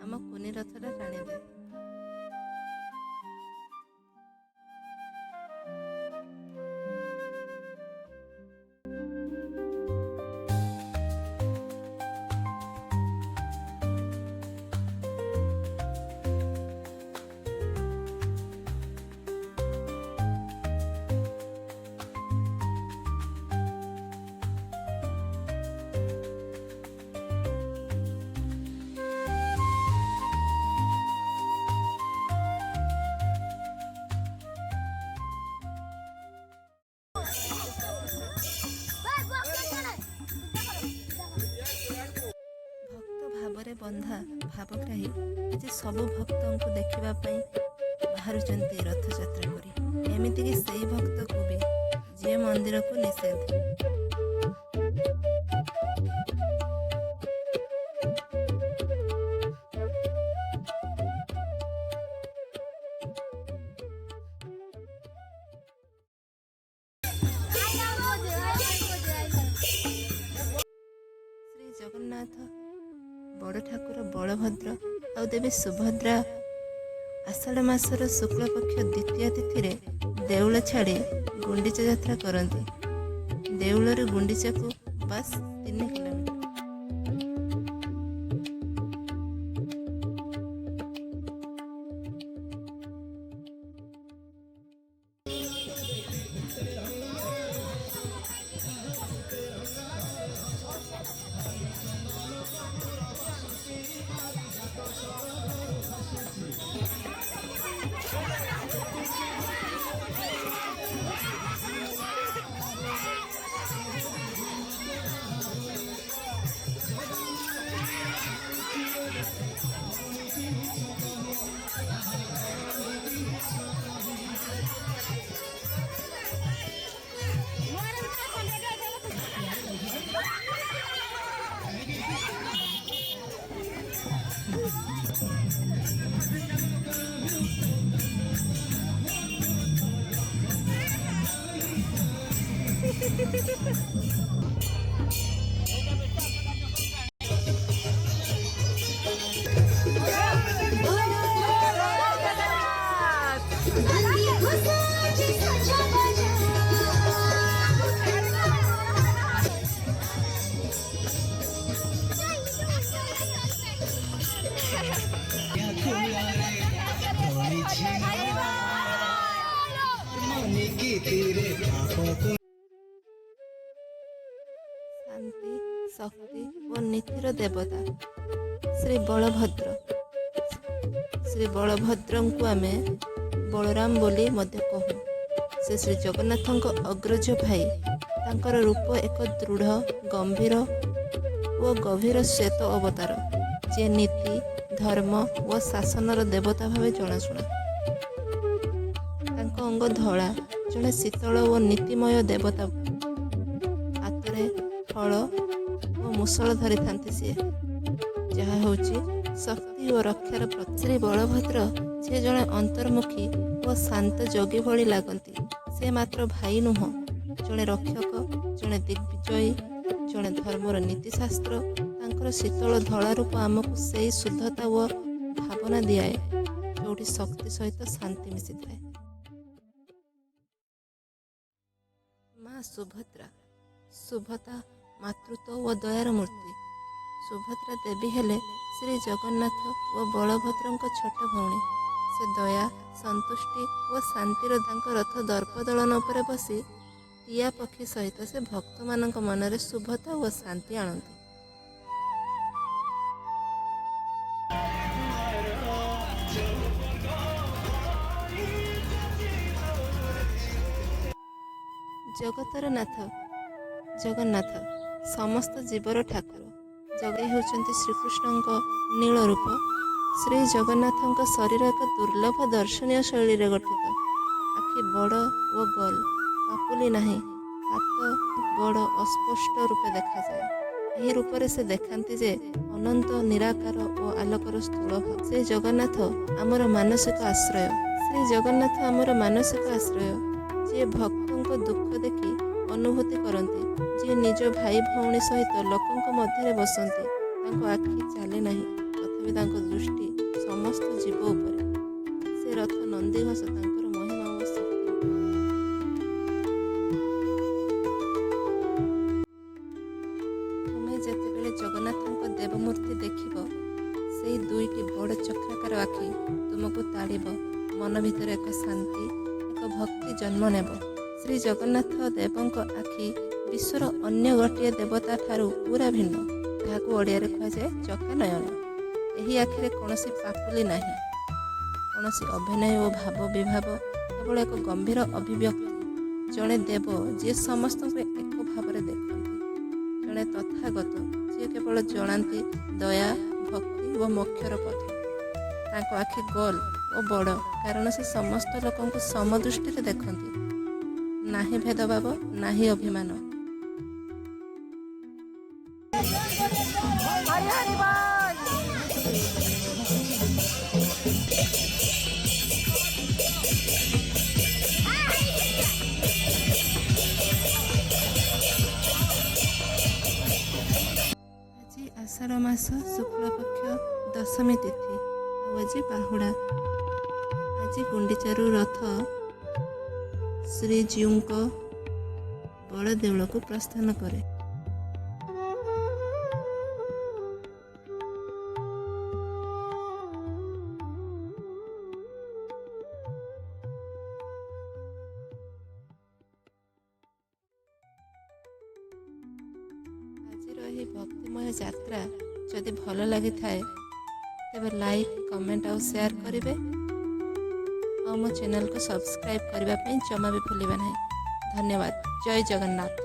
ଆମ କୁନି ରଥଟା ଟାଣିବେ। ଭକ୍ତ ଭାବରେ ବନ୍ଧା ଭାବଗ୍ରାହୀ ଆଜି ସବୁ ଭକ୍ତଙ୍କୁ ଦେଖିବା ପାଇଁ ବାହାରୁଛନ୍ତି ରଥଯାତ୍ରା କରି। ଏମିତିକି ସେଇ ଭକ୍ତକୁ ବି ଯିଏ ମନ୍ଦିରକୁ ନିଷେଧ। ଶ୍ରୀ ଜଗନ୍ନାଥ, ବଡ଼ ଠାକୁର ବଳଭଦ୍ର ଆଉ ଦେବୀ ସୁଭଦ୍ରା ଆଷାଢ଼ ମାସର ଶୁକ୍ଳପକ୍ଷ ଦ୍ୱିତୀୟା ତିଥିରେ ଦେଉଳ ଛାଡ଼ି ଗୁଣ୍ଡିଚା ଯାତ୍ରା କରନ୍ତି। ଦେଉଳରୁ ଗୁଣ୍ଡିଚାକୁ ବାସ୍ 3 କିଲୋମିଟର। ଶାନ୍ତି, ଶକ୍ତି ଓ ନୀତିର ଦେବତା ଶ୍ରୀ ବଳଭଦ୍ର। ଶ୍ରୀ ବଳଭଦ୍ରଙ୍କୁ ଆମେ ବଳରାମ ବୋଲି ମଧ୍ୟ କହୁ। ସେ ଶ୍ରୀ ଜଗନ୍ନାଥଙ୍କ ଅଗ୍ରଜ ଭାଇ। ତାଙ୍କର ରୂପ ଏକ ଦୃଢ଼, ଗମ୍ଭୀର ଓ ଗଭୀର ଶ୍ଵେତ ଅବତାର, ଯିଏ ନୀତି, ଧର୍ମ ଓ ଶାସନର ଦେବତା ଭାବେ ଜଣାଶୁଣା। ତାଙ୍କ ଅଙ୍ଗ ଧଳା, ଜଣେ ଶୀତଳ ଓ ନୀତିମୟ ଦେବତା। ହାତରେ ଫଳ ଓ ମୂଷଳ ଧରିଥାନ୍ତି ସିଏ, ଯାହା ହେଉଛି ଶକ୍ତି ଓ ରକ୍ଷାର ପ୍ରତୀକ। ଶ୍ରୀ ବଳଭଦ୍ର ଯିଏ ଜଣେ ଅନ୍ତର୍ମୁଖୀ ଓ ଶାନ୍ତ ଯୋଗୀ ଭଳି ଲାଗନ୍ତି। ସେ ମାତ୍ର ଭାଇ ନୁହଁ, ଜଣେ ରକ୍ଷକ, ଜଣେ ଦିଗ୍ବିଜୟୀ, ଜଣେ ଧର୍ମର ନୀତିଶାସ୍ତ୍ର। ତାଙ୍କର ଶୀତଳ ଧଳା ରୂପ ଆମକୁ ସେଇ ଶୁଦ୍ଧତା ଓ ଭାବନା ଦିଆଏ ଯେଉଁଠି ଶକ୍ତି ସହିତ ଶାନ୍ତି ମିଶିଥାଏ। ମା ସୁଭଦ୍ରା, ଶୁଭତା, ମାତୃତ୍ୱ ଓ ଦୟାର ମୂର୍ତ୍ତି। ସୁଭଦ୍ରା ଦେବୀ ହେଲେ ଶ୍ରୀ ଜଗନ୍ନାଥ ଓ ବଳଭଦ୍ରଙ୍କ ଛୋଟ ଭଉଣୀ। ସେ ଦୟା, ସନ୍ତୁଷ୍ଟି ଓ ଶାନ୍ତିର ତାଙ୍କ ରଥ ଦର୍ପଦଳନ ଉପରେ ବସି ଟିଆ ପକ୍ଷୀ ସହିତ ସେ ଭକ୍ତମାନଙ୍କ ମନରେ ଶୁଭତା ଓ ଶାନ୍ତି ଆଣନ୍ତି। ଜଗତର ନାଥ ଜଗନ୍ନାଥ, ସମସ୍ତ ଜୀବର ଠାକୁର। ଜଗନ୍ନାଥ ହେଉଛନ୍ତି ଶ୍ରୀକୃଷ୍ଣଙ୍କ ନୀଳ ରୂପ। ଶ୍ରୀ ଜଗନ୍ନାଥଙ୍କ ଶରୀର ଏକ ଦୁର୍ଲଭ ଦର୍ଶନୀୟ ଶୈଳୀରେ ଗଠିତ। ଆଖି ବଡ଼ ଓ ଗୋଲ, ପାପୁଲି ନାହିଁ। ହାତ ଗୋଡ଼ ଅସ୍ପଷ୍ଟ ରୂପେ ଦେଖାଯାଏ। ଏହି ରୂପରେ ସେ ଦେଖାନ୍ତି ଯେ ଅନନ୍ତ, ନିରାକାର ଓ ଆଲୋକର ସ୍ଥୂଳ ଭାବ। ଶ୍ରୀ ଜଗନ୍ନାଥ ଆମର ମାନସିକ ଆଶ୍ରୟ। ଶ୍ରୀ ଜଗନ୍ନାଥ ଆମର ମାନସିକ ଆଶ୍ରୟ, ଯିଏ ଭକ୍ତଙ୍କ ଦୁଃଖ ଦେଖି ଅନୁଭୂତି କରନ୍ତି, ଯିଏ ନିଜ ଭାଇ ଭଉଣୀ ସହିତ ଲୋକଙ୍କ ମଧ୍ୟରେ ବସନ୍ତି। ତାଙ୍କ ଆଖି ଚାଲେ ନାହିଁ, ତଥାପି ତଥାପି ତାଙ୍କ ଦୃଷ୍ଟି ସମସ୍ତ ଜୀବ ଉପରେ। ସେ ରଥ ନନ୍ଦିଘୋଷ ତାଙ୍କର ମହିମା ଓ ଶକ୍ତି। ତୁମେ ଯେତେବେଳେ ଜଗନ୍ନାଥଙ୍କ ଦେବମୂର୍ତ୍ତି ଦେଖିବ, ସେଇ ଦୁଇଟି ବଡ଼ ଚକ୍ରାକାର ଆଖି ତୁମକୁ ତାଡ଼ିବ। ମନ ଭିତରେ ଏକ ଶାନ୍ତି, ଏକ ଭକ୍ତି ଜନ୍ମ ନେବ। ଶ୍ରୀ ଜଗନ୍ନାଥ ଦେବଙ୍କ ଆଖି ବିଶ୍ୱର ଅନ୍ୟ ଗୋଟିଏ ଦେବତା ଠାରୁ ପୁରା ଭିନ୍ନ। ଏହାକୁ ଓଡ଼ିଆରେ କୁହାଯାଏ ଚକା ନୟନ। ଏହି ଆଖିରେ କୌଣସି ପାପୁଲି ନାହିଁ, କୌଣସି ଅଭିନୟ ଓ ଭାବ ବିଭାବ, କେବଳ ଏକ ଗମ୍ଭୀର ଅଭିବ୍ୟକ୍ତି। ଜଣେ ଦେବ ଯିଏ ସମସ୍ତଙ୍କୁ ଏକ ଭାବରେ ଦେଖନ୍ତି, ଜଣେ ତଥାଗତ ଯିଏ କେବଳ ଜଣାନ୍ତି ଦୟା, ଭକ୍ତି ଓ ମୋକ୍ଷର ପଥ। ତାଙ୍କ ଆଖି ଗୋଲ ଓ ବଡ଼, କାରଣ ସେ ସମସ୍ତ ଲୋକଙ୍କୁ ସମଦୃଷ୍ଟିରେ ଦେଖନ୍ତି। ନାହିଁ ଭେଦଭାବ, ନାହିଁ ଅଭିମାନ। ଆଜି ଆଷାଢ଼ ମାସ ଶୁକ୍ଳପକ୍ଷ ଦଶମୀ ତିଥି, ଆଉ ଆଜି ବାହୁଡ଼ା। ଆଜି ଗୁଣ୍ଡିଚାରୁ ରଥ ଶ୍ରୀଜୀଉଙ୍କ ବଡ଼ଦେଉଳକୁ ପ୍ରସ୍ଥାନ କରେ। ଆଜିର ଏହି ଭକ୍ତିମୟ ଯାତ୍ରା ଯଦି ଭଲ ଲାଗିଥାଏ, ତେବେ ଲାଇକ୍, କମେଣ୍ଟ ଆଉ ସେୟାର କରିବେ। ଆଉ ମୋ ଚ୍ୟାନେଲକୁ ସବସ୍କ୍ରାଇବ୍ କରିବା ପାଇଁ ଜମା ବି ଭୁଲିବେ ନାହିଁ। ଧନ୍ୟବାଦ। ଜୟ ଜଗନ୍ନାଥ।